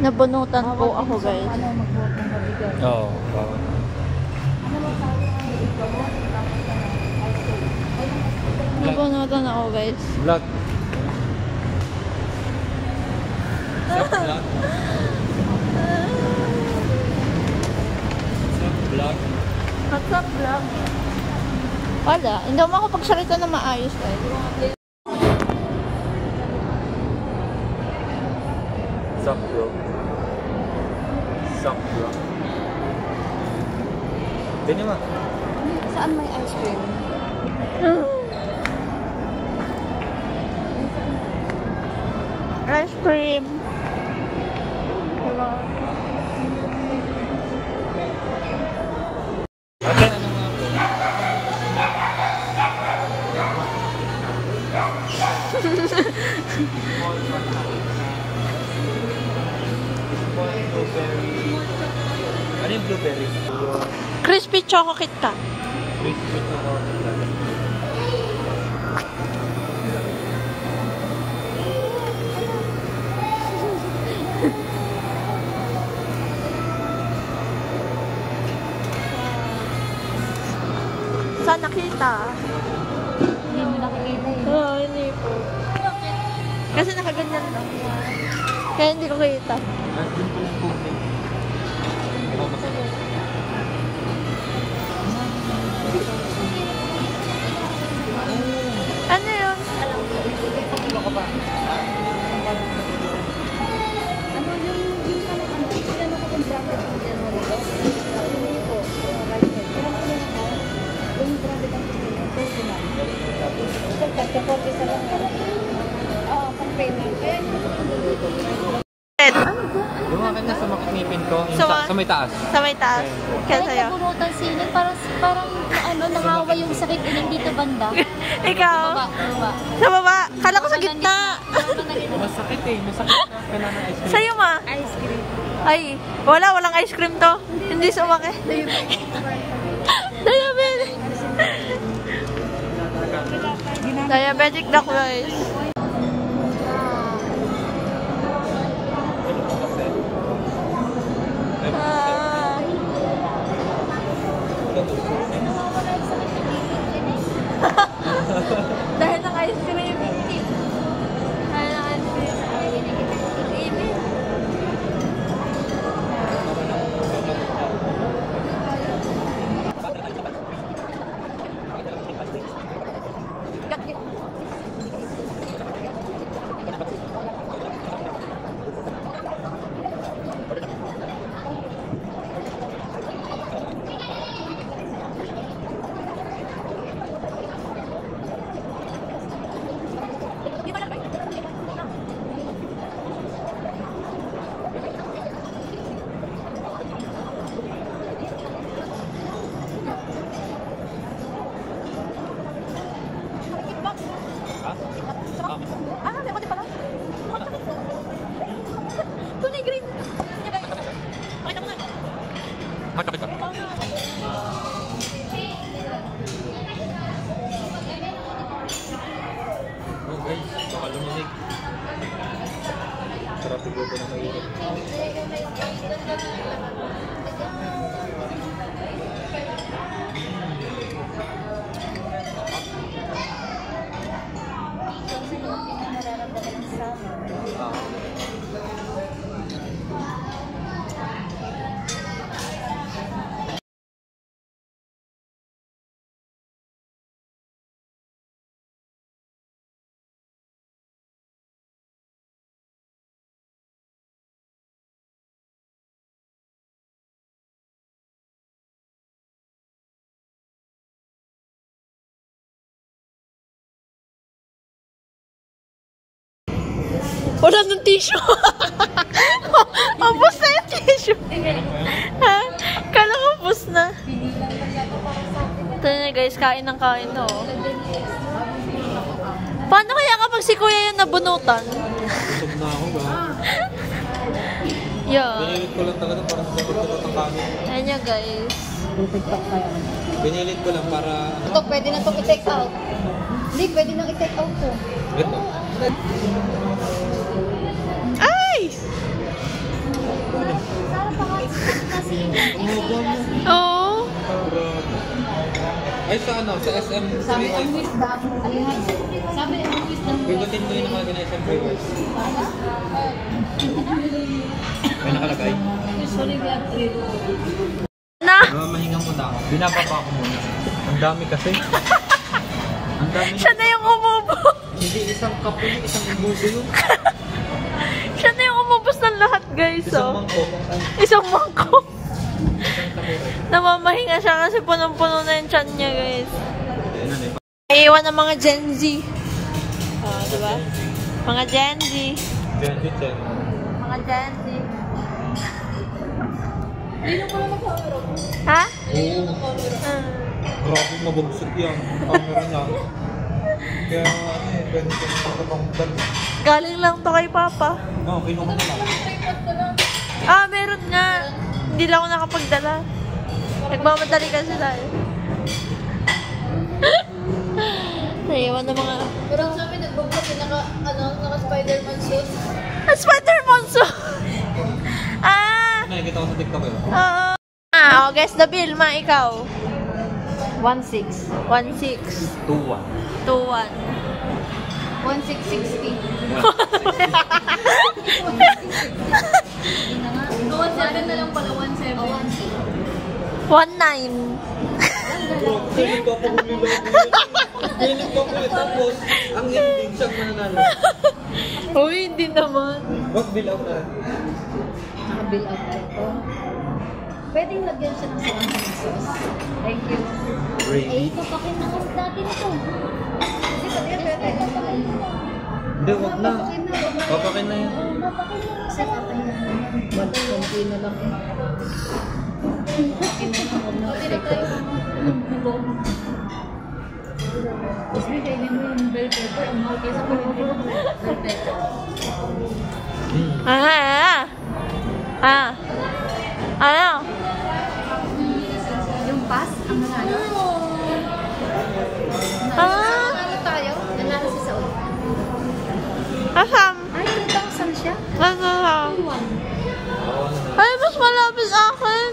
Nabunutan po ako, guys. Oo. Nabunutan ako, guys. Vlog. Vlog. Vlog. What's up, vlog? Wala. Hindi mo ako pagsalita na maayos, guys. Sup, bro? Sup, bro? Ganyan ma. Saan may ice cream? Ice cream. Ate, ano nga po? Ano yung blueberry? Crispy Choco Kit Kat. Crispy chocolate. Saan nakita? Hindi mo nakikita eh. Oo, hindi po. Kasi nakaganyan lang. Kaya hindi ko kita. Nandun po yung tubig. Ikaw masarap. Ano yun? Ano ka ba? Ano yung ano ko kung bracket ang gano'n nito? Hindi po. Yung bracket ang personal. Ito, kasi sa lang. Oo, pang payment. Yung akin na sumakit ngipin ko, yung Sa- sa may taas. Sa may taas. Kaya Kahit sa'yo. nabunutan sinin, parang ano, nangawa yung sakit din dito banda. Ikaw? Baba. Sa baba. Kala ko sa gitna. Masakit eh, masakit na. Kailangan ng ice cream. Sa'yo, ma. Ice cream. Ay, walang ice cream to. Hindi sumaki. Diabetic. Diabetic na guys. Ah. Dahil ng ice cream. Dahil ng ice cream. Init. Tunay green. Pakita mo nga. Makapit ka. Oh guys, baka luminig. Sarap yung goto na mainit. Wala ng tissue. Ubus na yung tissue. Ha? Kala ko ubus na. Ito na guys, kain ng kain to. Paano kaya kapag si kuya yung nabunutan? Busog na ako ba? Yeah. Binilit ko lang talaga para sa sagot ng kanin. Ayan niya guys. Binilit ko lang para... Ito, pwede na ito i-take out. Hindi, pwede nang i-take out to. Ito. Ay! Ay, sa ano? Sa SM Sabi ang Freeways. wisdom. Ayan. Sabi ang wisdom. Pindutin mo yung nakalagay na SM Freeways. May nakalagay. Usually we have 3 Na! Mahinga muna ako. Binababa ako muna. Ang dami kasi. Ang dami. Siya na yung umubo. Hindi isang cup yun, isang imbuso yun. Siya na yung umubos ng lahat, guys. Isang Oh. mangkok. Isang mangkok. Isang takore. Namamahinga siya kasi punong-puno na yung tiyan niya, guys. Yan eh. Naiiwan ng mga Gen Z. Oh, diba? Mga Gen Z. Jen. Mga Gen Z. Hindi na pala mag-aarap. Ha? Oo. Grabe mabagsak yan. Camera niya. Kaya ano eh, pwede ko na pang dal. Galing lang to kay Papa. No, kinuha na lang. Ah, meron nga. Hindi lang ako nakapagdala. Nagmamadali kasi tayo. Naiwan ng mga... Pero sa amin nagbablog naka-Spider-Man suit. Ah, Spider-Man suit! Ah! Nakikita ko sa TikTok yun. Oo. Ah, oh, guess the bill, ma, ikaw. 1,600. 1,600. 2-1. 2,100. 1,660. 1,700 na lang pala, 1,700. 1,900. Pilit ko ako Pilit ko ako tapos ang ending siyang mananalo. Uy, hindi naman. Wag bilaw na. Naka-bill out na ito. Pwedeng lagyan siya ng soy sauce. Thank you. Ready? ito pakinakas dati nito. Hindi pa din pwede. Hindi, wag na. Papakin na yan. Kasi papakin na. Konti na lang. Papakin na lang. Huwag na effective. Tapos may kainin mo yung bell pepper. Ang mahal kayo sa Pilipinas. Bell pepper. Ano? Yung pass, ang nanalo. Nanalo tayo. Nanalo si Saul. Asam? Ay, 2,000 siya. Asam? 1. Ay, mas malapit sa akin.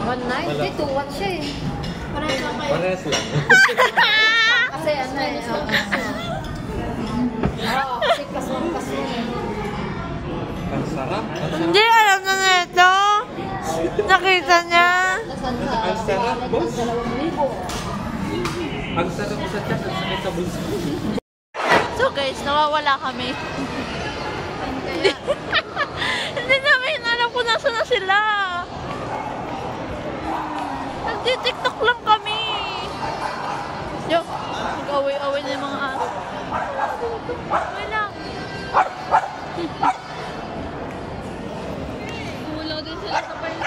1,900? Hindi, 2,1 siya eh. Parehas lang kayo. Parehas lang. Kasi ano eh. Kasi plus 1 plus 1 eh. Ang sarap. Ang sarap. Hindi, alam na nito. Nakita niya. Ang sarap, boss. 2,000. Ang sarap sa chat at sakit sa bulsa. So guys, nawawala kami. Hindi namin alam kung nasa na sila. Nagtitiktok lang kami. Yo, mag-away-away na yung mga aso. Away lang. Wala din sila sa price.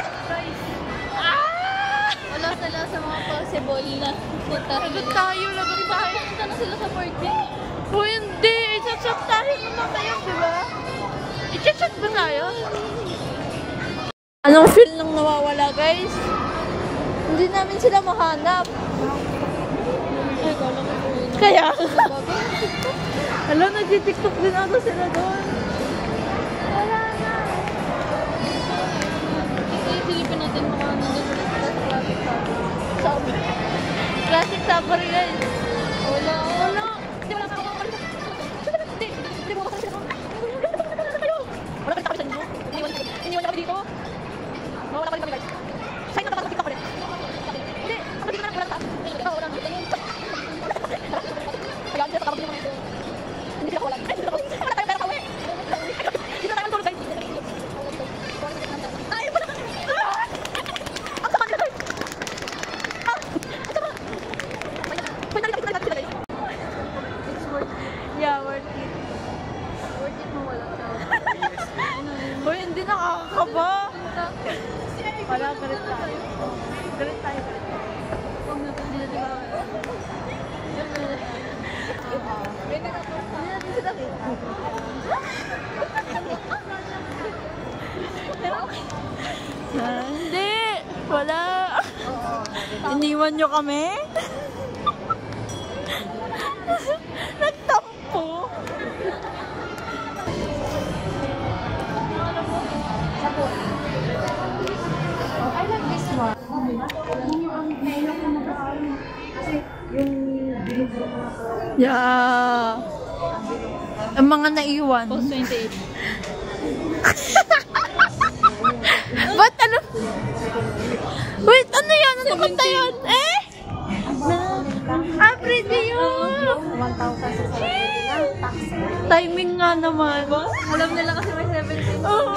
Ah! Wala sila sa mga possible na punta. Lagot tayo, lagot tayo. Punta na sila sa parking. O hindi, i-chat tayo naman kayo, di ba? I-chat ba tayo? Anong feel nang nawawala, guys? Hindi namin sila mahanap. Ay, kala ko po yun. Kaya, alam, nag-tiktok din ata sila doon. Wala na. Silipin natin mga nandun sila sa traffic Sabi. Classic Safari, guys. Wala. Wala. Hindi, wala sa ako. Hindi, hindi mo kasi sila. Wala pa rin kami sa inyo. Iniwan kami dito. Mawala pa rin kami, guys. Sa'yo na tapos TikTok ulit. Hindi, ako dito na lang. Wala sa ikaw, wala. Kaya, hindi sa kapag dito mga ito. Hindi sila wala. Ay, hindi sila wala. Wala tayo pera pauwi. Hindi na tayo tulog, guys. Ay, wala. Ang sama nila, guys. Ang sama. May nalilapit na sila, guys. It's worth it. Yeah, worth it. Worth it mo wala ka. Hoy, hindi nakakakaba. Wala, galit tayo. Galit tayo. Huwag na hindi natin ba? Hindi natin sila kita. Hindi. Wala. Iniwan nyo kami? Nagtampo. I like this one. Yun yung ang nailang ko mag-aaral. Kasi Yeah. Ang mga naiwan. Post 28. Ba't ano? Wait, ano yan? Ano kanta yan? Eh? Pretty yun! 1,000 sa tax. Timing nga naman. Alam nila kasi may 17. Oo.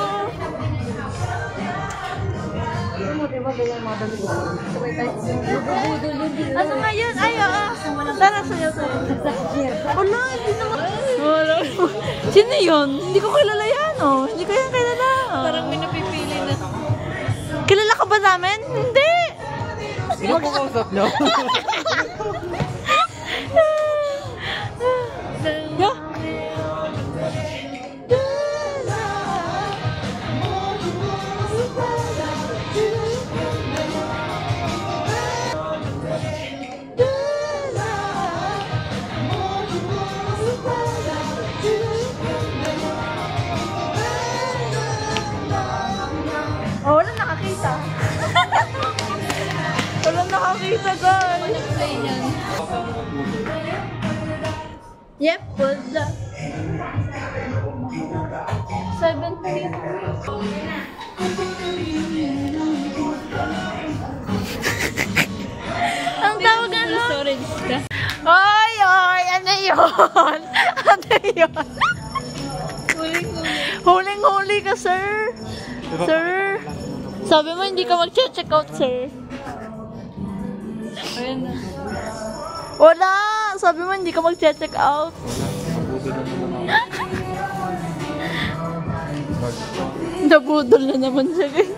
Alam mo, diba ba yung mga dito? Sabay tayo budol yun din. Ano nga yun? Ay, tara, sayo. Wala, hindi naman. Wala. Sino yun? Hindi ko kilala yan, oh. Hindi ko yan kilala. Parang may napipili na. Kilala ka ba namin? Hindi. Sino po kausap nyo? Yeah. Oh, wala nakakita. Wala nakakita, guys. Play niyan. Yep, wala. 17. Ang tawag ano? Storage ka. Oy, oy, ano yun? Ano yun? Huling-huli ka, sir. Sir. Sabi mo, hindi ka mag-check out, sir. Ayan na. Wala! Sabi mo, hindi ka mag-check out. Nabudol na naman siya, guys.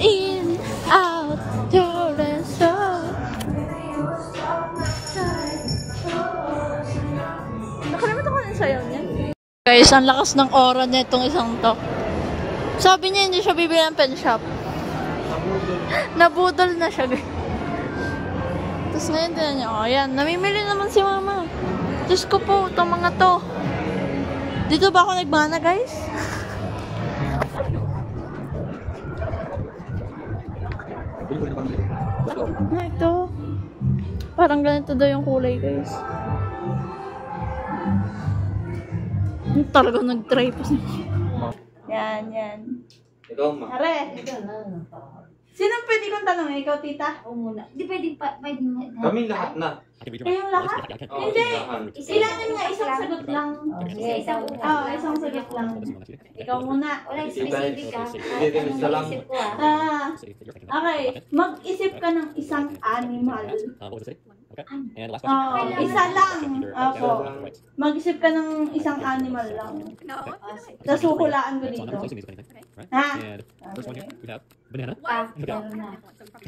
In, out, to the show. Nakalimutan ko na yung sayaw niyan. Guys, ang lakas ng aura na itong isang to. Sabi niya hindi siya bibili ng pen shop. Nabudol na siya, guys. Tapos ngayon din niya, oh, yan, namimili naman si mama. Diyos ko po, itong mga to. Dito ba ako nagmana, guys? Ah, ito. Parang ganito daw yung kulay, guys. Talagang nag-try pa siya. Yan, yan. Ikaw, ma. Are, sino pwede kong tanongin? Ikaw, tita? Ako muna. Di pwede pa, pwede na. Kami lahat na. Kayong lahat? Oo, Hindi. lahat. Kailangan nga isang sagot lang. Sige, isang Isang sagot lang. Ikaw muna. Wala yung specific ka. Hindi, isa lang. Isip ko ah. Okay. Mag-isip ka ng isang animal. Isa lang. Ako. Mag-isip ka ng isang animal lang. Tapos huhulaan ko dito. Ha? Banana. Meron na.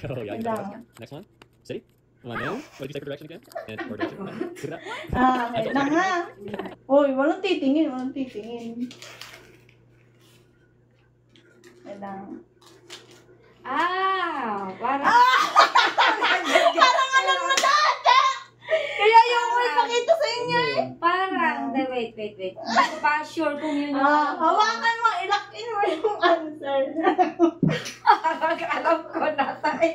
Oh, yeah, you got that. Next one. City. Come on now. What did you say for direction again? And or direction. Look at that. Wait lang ha. Uy, walang titingin. Walang titingin. Wait lang. Parang. Parang alam mo na ate! Kaya yung ko ipakita sa inyo eh. Parang. Wait. Hindi ko pa sure kung yun yung. Hawakan mo, ilak-in mo yung answer. Alam ko na tayo.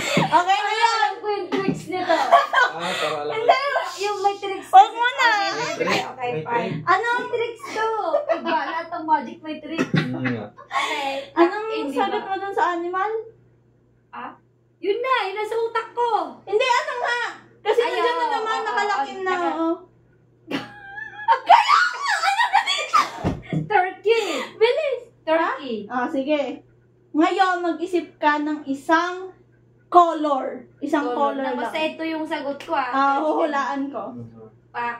Okay na yan. Alam ko yung tricks nito. Para lang. Yung may tricks. Huwag mo na. Okay, fine. Anong Tricks to. Iba, lahat ng magic may tricks. Okay. Anong Hindi sagot ba? mo dun sa animal? Yun na, yun nasa utak ko. Hindi, ano nga? Kasi Ay, nandiyan na oo, naman, oo, nakalakin oo, na. naka- Oo. Turkey. Bilis. Turkey. Sige. Ngayon, mag-isip ka ng isang color. Isang color lang. Basta ito yung sagot ko Huhulaan ko.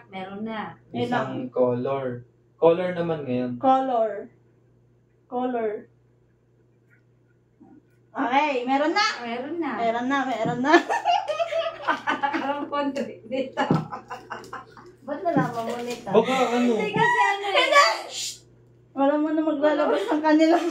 Meron na. Isang color. Color naman ngayon. Color. Okay, meron na. Meron na. Meron na. Alam ko ang trick dito. Ba't nalaman mo nito? Baka ano? Hindi kasi ano eh. Wala mo na maglalabas ng kanilang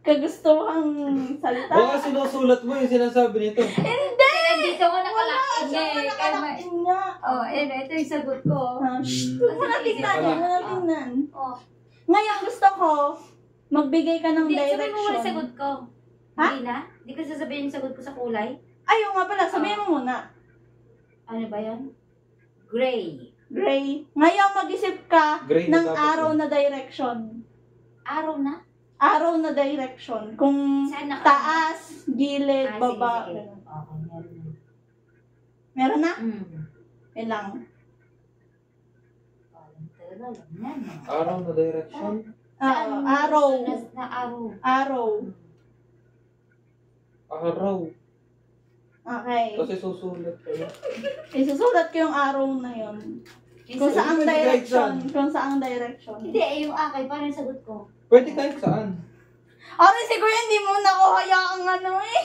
kagustuhang salita. Baka sinusulat mo yung sinasabi nito. Hindi! Dito ko nakalakin Siya eh. mo nakalakin nga. Ito yung sagot ko. Huwag mo na tingnan. Huwag mo na tingnan. Oh. Ngayon gusto ko, Magbigay ka ng Hindi, sabihin mo muna direction. sagot ko. Ha? Hindi na? Hindi ko sasabihin yung sagot ko sa kulay? Ayun nga pala, sabihin mo muna. Ano ba yan? Gray. Gray. Ngayon mag-isip ka Gray na ng dapat arrow yun. na direction. Araw na? Arrow na direction. Kung Saan na? taas, gilid, Ah, sige, baba. sige. ganun. Okay, meron na. Meron na? Mm. Ilang. Parang talaga, alam na, no? Araw na direction. Saan mo Arrow. gusto na araw? Arrow. Araw. Okay. Kasi susulat ko. Isusulat ko yung arrow na yun. Kung Isa- saang Pwede kahit direction. saan. Kung saang direction. Hindi, yung akin. Paano yung sagot ko? Pwede kahit saan. Aray, siguro hindi mo na ko hayaang ano eh.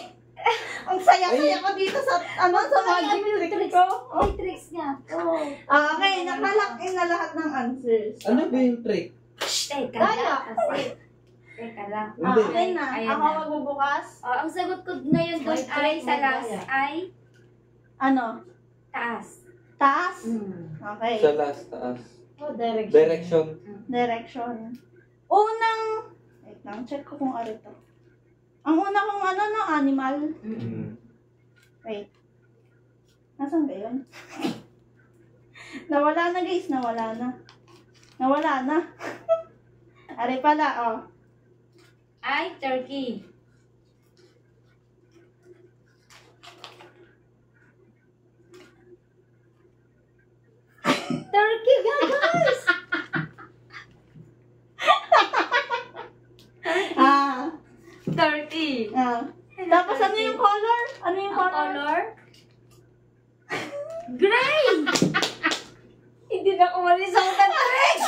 Ang saya-saya ko dito sa sa magic trick ko. May tricks nga to. Okay, nakalock in na lahat ng answers. Ano ba yung trick? Teka Kaya. lang kasi. Teka lang. Hindi. Okay na. Ayan Ako na. magbubukas. Oh, ang sagot ko ngayon doon May ay trick, sa may last gaya. ay Ano? taas. Taas? Mm. Okay. Sa last taas. Oh, direction. Direction. Direction. Unang, wait lang, check ko kung ano to. Ang una kong ano, no, animal. Mm. Wait. Nasaan ba yun? Nawala na guys, nawala na. Nawala na. Ari pala, oh. Ay, turkey. Turkey nga, guys! Ah. Turkey. Ah. Tapos ano yung color? Ano yung Ang color? color? Gray! Hindi na umalis ako ng tricks!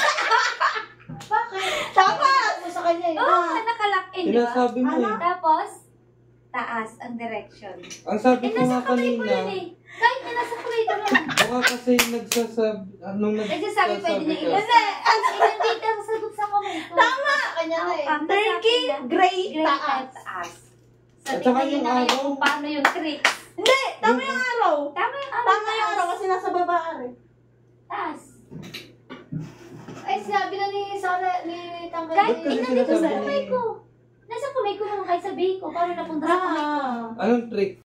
Bakit? Tapos! Mo sa kanya yun. Oh, nakalock in, di ba? Sinasabi mo Ano? eh. Tapos, taas ang direction. Ang sabi ko Nasa nga kamay ko kanina, yun eh. Kahit na nasa kamay ko lang. baka kasi nagsasabi, anong Nagsasabi pwede na ka? ilasa. Nandito ang sagot sa kamay ko. Tama! Kanya na eh. Ang Turkey, sa akin na, gray, gray taas. taas. At So, saka tingnan yung na ngayon araw. kung paano yung tricks. Hindi! Tama yung araw. Tama yung araw. Tama yung araw kasi nasa baba ari. Taas. Ay, sinabi na ni Sara, ni Tanggal. Kahit kasi nandito sa sinasabi kamay ni- ko. Nasa kamay ko naman kahit sabihin ko. Paano napunta sa kamay ko? Ah. Anong trick?